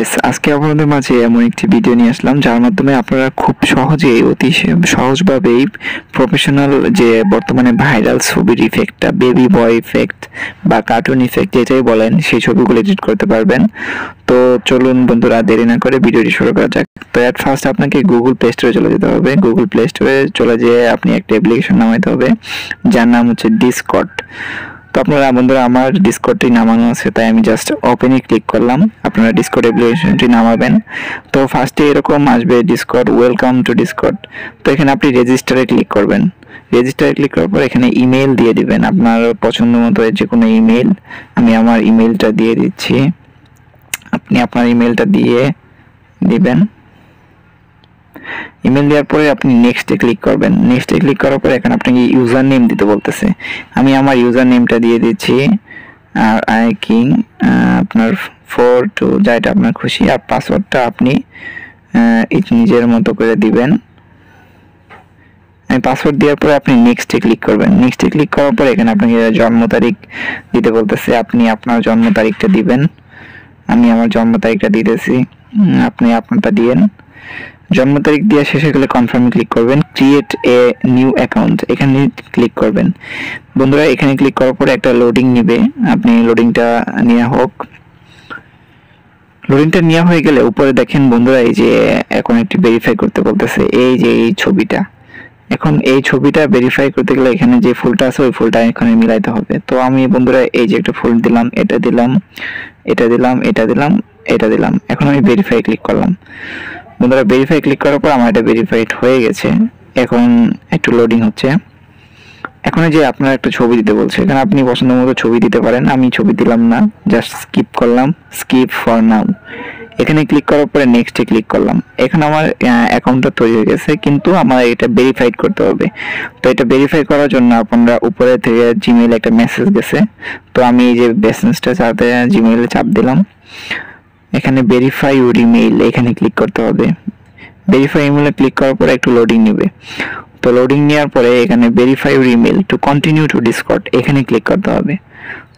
Guys, আজকে আপনাদের মাঝে এমন একটি ভিডিও নিয়ে আসলাম যার মাধ্যমে আপনারা খুব সহজেই অতি সহজভাবেই প্রফেশনাল যে বর্তমানে ভাইরাল ছবির ইফেক্টটা, বেবি বয় ইফেক্ট বা কার্টুন ইফেক্ট যেটাই বলেন, সেই ছবিগুলো এডিট করতে পারবেন। তো চলুন বন্ধুরা, দেরি না করে ভিডিওটি শুরু করা যাক। তো এট ফার্স্ট আপনাকে গুগল প্লে স্টোরে চলে যেতে হবে। গুগল প্লে স্টোরে চলে যেয়ে আপনি একটা অ্যাপ্লিকেশন নামাইতে হবে যার নাম হচ্ছে ডিসকর্ড। তো আপনারা বন্ধুরা, আমার ডিসকর্ডটি নামানো আছে, তাই আমি জাস্ট ওপেনে ক্লিক করলাম। আপনারা ডিসকর্ড অ্যাপ্লিকেশনটি নামাবেন। তো ফার্স্টে এরকম আসবে ডিসকর্ড, ওয়েলকাম টু ডিসকর্ড। তো এখানে আপনি রেজিস্টারে ক্লিক করবেন। রেজিস্টারে ক্লিক করার পর এখানে ইমেল দিয়ে দিবেন, আপনার পছন্দ মতো যে কোনো ইমেল। আমি আমার ইমেলটা দিয়ে দিচ্ছি, আপনি আপনার ইমেলটা দিয়ে দিবেন। ইমেল দেওয়ার পরে আপনি নেক্সটে ক্লিক করবেন। নেক্সটে ক্লিক করার পরে এখানে আপনাকে ইউজার নেম দিতে বলতেছে। আমি আমার ইউজার নেমটা দিয়ে দিচ্ছি, আর কিং আপনার 42 যেটা আপনার খুশি। আর পাসওয়ার্ডটা আপনি নিজের মতো করে দিবেন। আমি পাসওয়ার্ড দেওয়ার পরে আপনি নেক্সটে ক্লিক করবেন। নেক্সটে ক্লিক করার পরে এখানে আপনাকে জন্ম তারিখ দিতে বলতেছে, আপনি আপনার জন্ম তারিখটা দিবেন। আমি আমার জন্ম তারিখটা দিতেছি, আপনি আপনারটা দিয়েন। জন্ম তারিখ দিয়ে শেষ হয়ে গেলে কনফার্মে ক্লিক করবেন। ক্রিয়েট এ নিউ অ্যাকাউন্ট এখানে ক্লিক করবেন। বন্ধুরা, এখানে ক্লিক করার পরে একটা লোডিং নেবে, আপনি লোডিংটা নেওয়া হোক। লোডিংটা নেওয়া হয়ে গেলে উপরে দেখেন বন্ধুরা, এই যে এখন একটি ভেরিফাই করতে বলতেছে, এই যে এই ছবিটা। এখন এই ছবিটা ভেরিফাই করতে গেলে এখানে যে ফুলটা আছে ওই ফুলটা এখানে মিলাইতে হবে। তো আমি বন্ধুরা এই যে একটা ফুল দিলাম, এটা দিলাম, এটা দিলাম, এটা দিলাম, এটা দিলাম। এখন আমি ভেরিফাই ক্লিক করলাম। বন্ধুরা, ভেরিফাই ক্লিক করার পর আমার এটা ভেরিফাইড হয়ে গেছে। এখন একটু লোডিং হচ্ছে। এখন যে আপনার একটা ছবি দিতে বলছে, এখানে আপনি পছন্দ মতো ছবি দিতে পারেন। আমি ছবি দিলাম না, জাস্ট স্কিপ করলাম, স্কিপ ফর নাও। এখানে ক্লিক করার পরে নেক্সটে ক্লিক করলাম। এখন আমার অ্যাকাউন্টটা তৈরি হয়ে গেছে, কিন্তু আমার এটা ভেরিফাইড করতে হবে। তো এটা ভেরিফাই করার জন্য আপনারা উপরে থেকে জিমেইলে একটা মেসেজ গেছে। তো আমি এই যে মেসেজটা চাপতে জিমেইলে চাপ দিলাম। এখানে ভেরিফাই ইউর ইমেইল এখানে ক্লিক করতে হবে। ভেরিফাই ইমেইলে ক্লিক করার পরে একটু লোডিং নেবে। তো লোডিং নেওয়ার পরে এখানে verify your email to continue to Discord এখানে ক্লিক করতে হবে।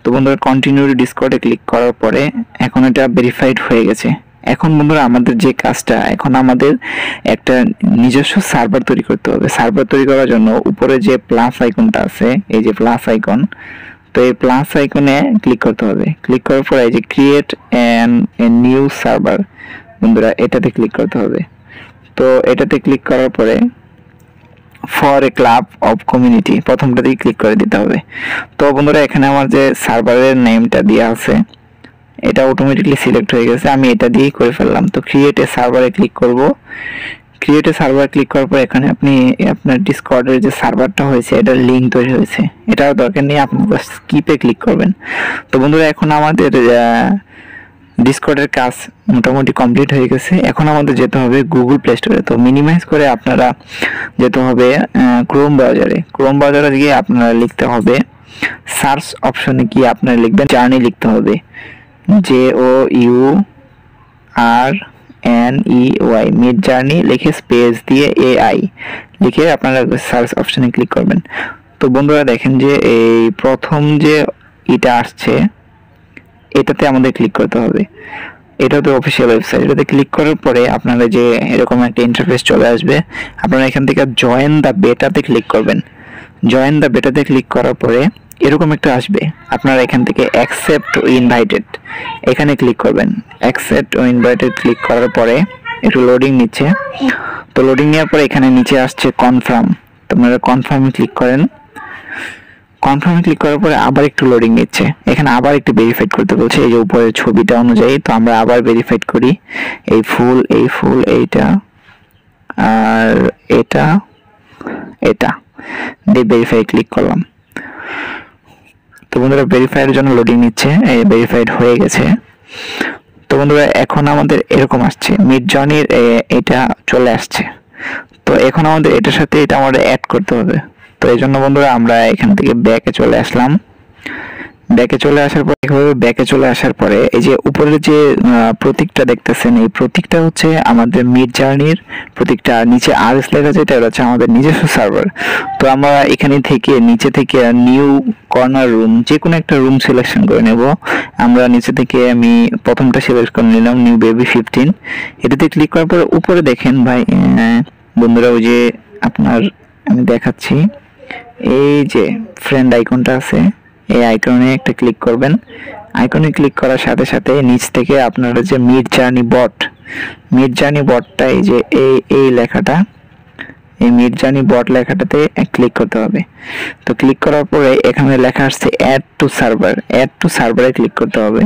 তো বন্ধুরা, কন্টিনিউ টু ডিসকর্ডে ক্লিক করার পরে এখন এটা ভেরিফাইড হয়ে গেছে। এখন বন্ধুরা, আমাদের যে কাজটা, এখন আমাদের একটা নিজস্ব সার্ভার তৈরি করতে হবে। সার্ভার তৈরি করার জন্য উপরে যে প্লাস আইকনটা আছে, এই যে প্লাস আইকন, তো এই প্লাস আইকনে ক্লিক করতে হবে। ক্লিক করার পরে এই যে ক্রিয়েট এ নিউ সার্ভার, বন্ধুরা এটাতে ক্লিক করতে হবে। তো এটাতে ক্লিক করার পরে for a club of community প্রথমটাতেই ক্লিক করে দিতে হবে। তো বন্ধুরা, এখানে আমার যে সার্ভারের নেমটা দেওয়া আছে এটা অটোমেটিকলি সিলেক্ট হয়ে গেছে, আমি এটা দিয়েই করে ফেললাম। তো ক্রিয়েট এ সার্ভারে ক্লিক করব। ক্রিয়েট এ সার্ভার ক্লিক করার পর এখানে আপনি আপনার ডিসকর্ডের যে সার্ভারটা হয়েছে এটার লিঙ্ক তৈরি হয়েছে, এটার দরকার নেই, আপনি স্কিপে ক্লিক করবেন। তো বন্ধুরা, এখন আমাদের ডিসকর্ডের কাজ মোটামুটি কমপ্লিট হয়ে গেছে। এখন আমাদের যেতে হবে গুগল প্লে স্টোরে। তো মিনিমাইজ করে আপনারা যেতে হবে ক্রোম ব্রাউজারে। ক্রোম ব্রাউজারে গিয়ে আপনারা লিখতে হবে, সার্চ অপশনে গিয়ে আপনারা লিখবেন জার্নি লিখতে হবে, JOURNEY midjourney লিখে স্পেস দিয়ে AI লিখে আপনারা সার্চ অপশনে ক্লিক করবেন। তো বন্ধুরা দেখেন যে এই প্রথম যে এটা আসছে এটাতে আমাদের ক্লিক করতে হবে। এটা তো অফিসিয়াল ওয়েবসাইট। এটাতে ক্লিক করার পরে আপনারা যে এরকম একটা ইন্টারফেস চলে আসবে। আপনারা এখান থেকে জয়েন দ্য বেটাতে ক্লিক করবেন। জয়েন দ্য বেটাতে ক্লিক করার পরে এরকম একটা আসবে, আপনারা এখান থেকে অ্যাকসেপ্ট ইনভাইটেড এখানে ক্লিক করবেন। অ্যাকসেপ্ট ইনভাইটেড ক্লিক করার পরে একটু লোডিং নিচ্ছে। তো লোডিং নেওয়ার পরে এখানে নিচে আসছে কনফার্ম, তো আপনারা কনফার্মে ক্লিক করেন। কনফার্মে ক্লিক করার পরে আবার একটু লোডিং নিচ্ছে, এখানে আবার একটু ভেরিফাইড করতে বলছে এই যে উপরের ছবিটা অনুযায়ী। তো আমরা আবার ভেরিফাইড করি, এই ফুল এইটা আর এটা দিয়ে ভেরিফাই ক্লিক করলাম। তো বন্ধুরা, ভেরিফাইয়ের জন্য লোডিং নিচ্ছে, এই ভেরিফাইড হয়ে গেছে। তো বন্ধুরা, এখন আমাদের এরকম আসছে মিডজর্নির এটা চলে আসছে। তো এখন আমাদের এটার সাথে এটা আমাদের অ্যাড করতে হবে। তো এই জন্য বন্ধুরা আমরা এখান থেকে ব্যাকে চলে আসলাম। ব্যাকে চলে আসার পরে এভাবে ব্যাকে চলে আসার পরে এই যে উপরে যে প্রতীকটা দেখতেছেন, এই প্রতীকটা হচ্ছে আমাদের মিড জার্নির প্রতীকটা, আর নিচে আরএস লেখা যেটা হচ্ছে আমাদের নিজস্ব সার্ভার। তো আমরা এখানে থেকে নিচে থেকে নিউ কর্নার রুম যে কোনো একটা রুম সিলেকশন করে নেব। আমরা নিচে থেকে আমি প্রথমটা সিলেক্ট করে নিলাম, নিউ বেবি 15। এটাতে ক্লিক করার পরে উপরে দেখেন ভাই বন্ধুরা, ওই যে আপনার আমি দেখাচ্ছি, এই যে ফ্রেন্ড আইকনটা আছে, এই আইকনে একটা ক্লিক করবেন। আইকনে ক্লিক করার সাথে সাথে নিচ থেকে আপনারা যে মিড জার্নি বটটা এই যে এই লেখাটা, এই মিড জার্নি বট লেখাটাতে ক্লিক করতে হবে। তো ক্লিক করার পরে এখানে লেখা আসছে অ্যাড টু সার্ভারে ক্লিক করতে হবে।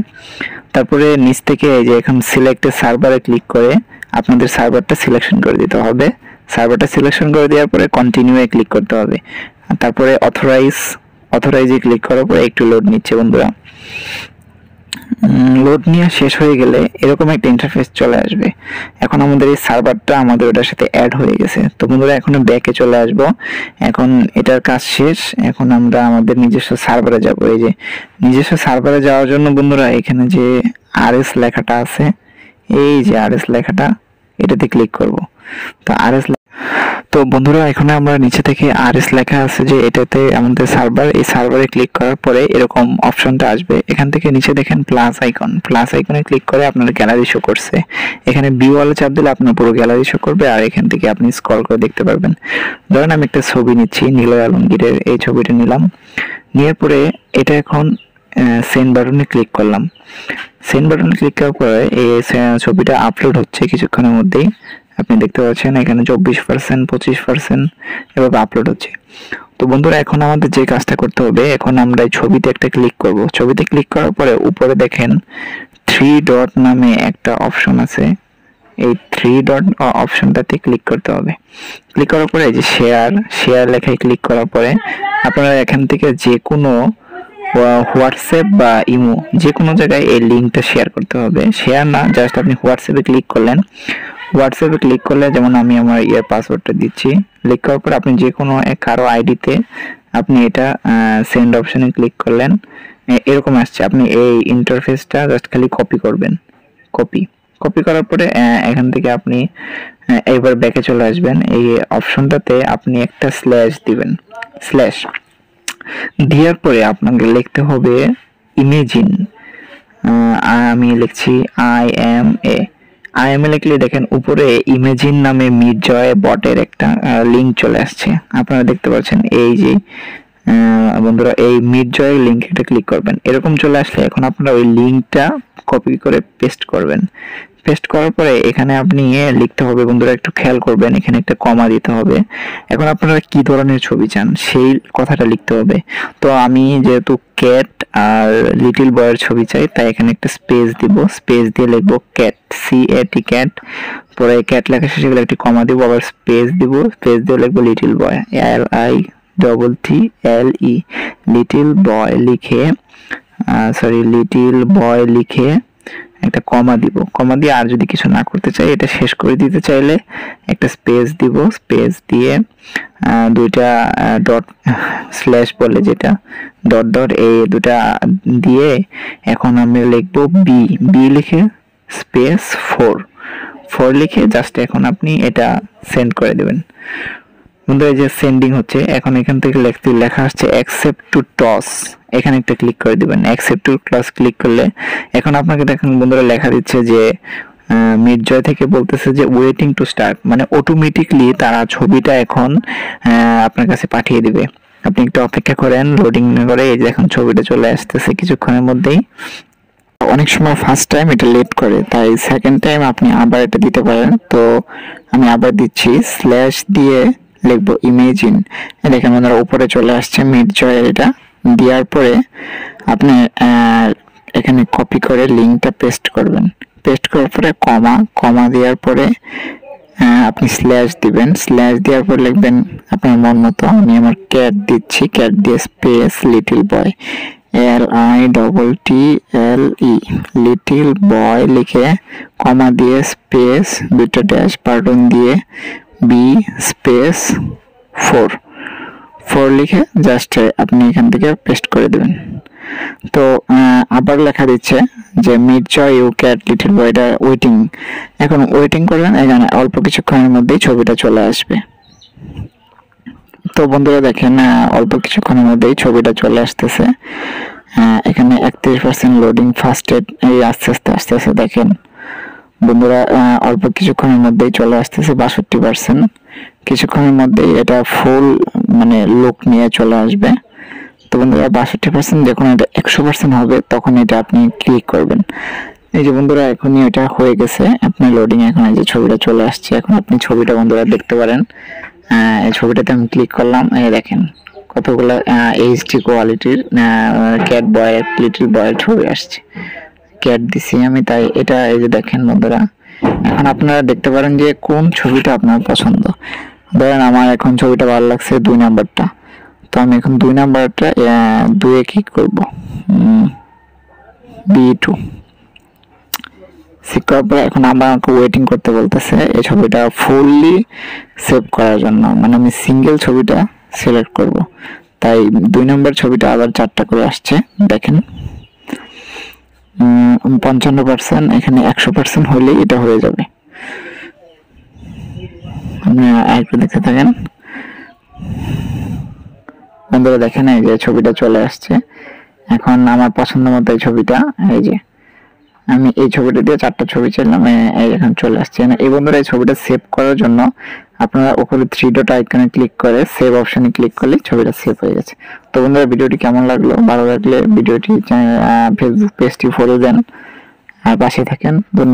তারপরে নিচ থেকে এই যে এখন সিলেক্ট সার্ভারে ক্লিক করে আপনাদের সার্ভারটা সিলেকশন করে দিতে হবে। সার্ভারটা সিলেকশন করে দেওয়ার পরে কন্টিনিউ এ ক্লিক করতে হবে। তারপরে অথরাইজে ক্লিক করার পরে একটু লোড নিচ্ছে বন্ধুরা। লোড নিয়ে শেষ হয়ে গেলে এরকম একটা ইন্টারফেস চলে আসবে। এখন আমাদের এই সার্ভারটা আমাদের ওটার সাথে অ্যাড হয়ে গেছে। তো বন্ধুরা এখন ব্যাকে চলে আসব। এখন এটার কাজ শেষ, এখন আমরা আমাদের নিজস্ব সার্ভারে যাব। এই যে নিজস্ব সার্ভারে যাওয়ার জন্য বন্ধুরা এখানে যে আরএস লেখাটা আছে, এই যে আরএস লেখাটা, এটাতে ক্লিক করব। তো বন্ধুরা এখানে আমরা নিচে থেকে আরএস লেখা আছে যে এটাতে আমাদের সার্ভার, এই সার্ভারে ক্লিক করার পরে এরকম অপশনটা আসবে। এখান থেকে নিচে দেখেন প্লাস আইকনে ক্লিক করে আপনার গ্যালারি শো করছে। এখানে ভিউ ওয়ালে চাপ দিলে আপনার পুরো গ্যালারি শো করবে, আর এখান থেকে আপনি স্ক্রল করে দেখতে পারবেন। ধরেন আমি একটা ছবি নিচ্ছি, নিলয় আলমগীরের এই ছবিটা নিলাম। নেওয়ার পরে এটা এখন সেন্ড বাটনে ক্লিক করলাম। সেন্ড বাটনে ক্লিক করার পরে এই ছবিটা আপলোড হচ্ছে কিছুক্ষণের মধ্যেই। আপনি দেখতে পাচ্ছেন এখানে 24%, 25% এভাবে আপলোড হচ্ছে। তো বন্ধুরা এখন আমাদের যে কাজটা করতে হবে, এখন আমরা এই ছবিতে একটা ক্লিক করব। ছবিতে ক্লিক করার পরে উপরে দেখেন 3 ডট নামে একটা অপশন আছে, এই 3 ডট অপশনটাতে ক্লিক করতে হবে। ক্লিক করার পরে এই যে শেয়ার লেখায় ক্লিক করার পরে আপনারা এখান থেকে যে কোনো হোয়াটসঅ্যাপ বা ইমো যে কোনো জায়গায় এই লিঙ্কটা শেয়ার করতে হবে। শেয়ার না, জাস্ট আপনি হোয়াটসঅ্যাপে ক্লিক করলেন। হোয়াটসঅ্যাপে ক্লিক করলে যেমন আমি আমার পাসওয়ার্ডটা দিচ্ছি, ক্লিক করার পর আপনি যে কোনো কারো আইডিতে আপনি এটা সেন্ড অপশনে ক্লিক করলেন, এরকম আসছে। আপনি এই ইন্টারফেসটা জাস্ট খালি কপি করবেন। কপি করার পরে এখান থেকে আপনি এবার ব্যাকে চলে আসবেন। এই অপশনটাতে আপনি একটা স্ল্যাশ দিবেন। স্ল্যাশ দেওয়ার পরে আপনাকে লিখতে হবে ইমেজিন। আমি লিখছি আই এম এ লিখলে দেখেন উপরে ইমেজিন নামে মিডজয় বটের একটা লিঙ্ক চলে আসছে, আপনারা দেখতে পাচ্ছেন। এই যে বন্ধুরা এই মিডজয় লিঙ্কে এটা ক্লিক করবেন। এরকম চলে আসলে এখন আপনারা ওই লিঙ্কটা কপি করে পেস্ট করবেন। পেস্ট করার পরে এখানে আপনি লিখতে হবে বন্ধুরা, একটু খেয়াল করবেন, এখানে একটা কমা দিতে হবে। এখন আপনারা কি ধরনের ছবি চান সেই কথাটা লিখতে হবে। তো আমি যেহেতু ক্যাট আর লিটল বয়ের ছবি চাই, তাই এখানে একটা স্পেস দিব। স্পেস দিয়ে লিখবো ক্যাট, CAT ক্যাট। পরে ক্যাট লেখা শেষে গেলে একটি কমা দিব, আবার স্পেস দিব। স্পেস দিয়ে লিখবো little boy, LITTLE little boy লিখে একটা কমা দিব। কমা দিয়ে আর যদি কিছু না করতে চাই, এটা শেষ করে দিতে চাইলে একটা স্পেস দিব। স্পেস দিয়ে দুইটা ডট স্ল্যাশ বলে যেটা ডট এই দুটা দিয়ে এখন আমি লিখবো বি লিখে স্পেস 4 লিখে জাস্ট এখন আপনি এটা সেন্ড করে দেবেন। বন্ধুরা এই যে সেন্ডিং হচ্ছে, এখন এখান থেকে লেখা আসছে অ্যাকসেপ্ট টু টস, এখানে একটা ক্লিক করে দিবেন। অ্যাকসেপ্ট টু টস ক্লিক করলে এখন আপনাকে দেখেন বন্ধুরা লেখা দিচ্ছে যে মিডজয় থেকে বলতেছে যে ওয়েটিং টু স্টার্ট, মানে অটোমেটিকলি তারা ছবিটা এখন আপনার কাছে পাঠিয়ে দিবে। আপনি একটু অপেক্ষা করেন, লোডিং করে এই যে এখন ছবিটা চলে আসতেছে কিছুক্ষণের মধ্যেই। অনেক সময় ফার্স্ট টাইম এটা লেট করে, তাই সেকেন্ড টাইম আপনি আবার এটা দিতে পারেন। তো আমি আবার দিচ্ছি, স্ল্যাশ দিয়ে লিখবো ইমেজিন। দেখেন বন্ধুরা উপরে চলে আসছে মিডজয়ের। এটা দেওয়ার পরে আপনি এখানে কপি করে লিঙ্কটা পেস্ট করবেন। পেস্ট করার পরে কমা দেওয়ার পরে আপনি স্ল্যাশ দিবেন। স্ল্যাশ দেওয়ার পর লিখবেন আপনার মন মতো। আমি আমার ক্যাট দিচ্ছি, ক্যাট দিয়ে space little boy, LITTLE little boy লিখে কমা দিয়ে স্পেস দুটো ড্যাশ বাটন দিয়ে বি স্পেস 4 লিখে জাস্ট আপনি এখান থেকে পেস্ট করে দেবেন। তো আবার লেখা দিচ্ছে যে মিড-জয় ইউ ক্যাট লিটল বয়টা ওয়েটিং। এখন ওয়েটিং করলেন, এখানে অল্প কিছুক্ষণের মধ্যেই ছবিটা চলে আসবে। তো বন্ধুরা দেখেন অল্প কিছুক্ষণের মধ্যেই ছবিটা চলে আসতেছে। এখানে 31% লোডিং ফাস্টেড, এই আস্তে আস্তে দেখেন বন্ধুরা অল্প কিছুক্ষণের মধ্যেই চলে আসতেছে 62%। কিছুক্ষণের মধ্যেই এটা ফুল মানে লুক নিয়ে চলে আসবে। তো বন্ধুরা 62% যখন এটা 100% হবে তখন এটা আপনি ক্লিক করবেন। এই যে বন্ধুরা এখনই এটা হয়ে গেছে, আপনার লোডিং এখন এই যে ছবিটা চলে আসছে। এখন আপনি ছবিটা বন্ধুরা দেখতে পারেন। এই ছবিটাতে আমি ক্লিক করলাম, এই দেখেন কতগুলো এইচডি কোয়ালিটির ক্যাট বয় লিটল বয়ের ছবি আসছে। ক্যাট দিছি আমি, তাই এটা এই যে দেখেন বন্ধুরা। এখন আপনারা দেখতে পারেন যে কোন ছবিটা আপনার পছন্দ। ধরেন আমার এখন ছবিটা ভালো লাগছে 2 নাম্বারটা, তো আমি এখন 2 নাম্বারটা 2-এ ক্লিক করব। B2 সিক করার পর এখন আমাকে ওয়েটিং করতে বলতেছে এই ছবিটা ফুললি সেভ করার জন্য। মানে আমি সিঙ্গেল ছবিটা সিলেক্ট করব, তাই 2 নম্বর ছবিটা আবার 4টা করে আসছে দেখেন। 55%, এখানে 100% হলেই এটা হয়ে যাবে। আপনি আরেকটু দেখতে থাকেন বন্ধুরা। দেখেন এই যে ছবিটা চলে আসছে। এখন আমার পছন্দ মতো এই ছবিটা, এই যে আমি এই ছবিটা দিয়ে 4টা ছবি চাইলাম, এই এখন চলে আসছে। এই বন্ধুরা এই ছবিটা সেভ করার জন্য আপনারা উপরে 3 ডট আইকনে ক্লিক করে সেভ অপশনে ক্লিক করলে ছবিটা সেভ হয়ে গেছে। তো বন্ধুরা ভিডিওটি কেমন লাগলো, ভালো লাগলে ভিডিওটি ফেসবুক পেজটি ফলো দেন আর পাশে থাকেন। ধন্যবাদ।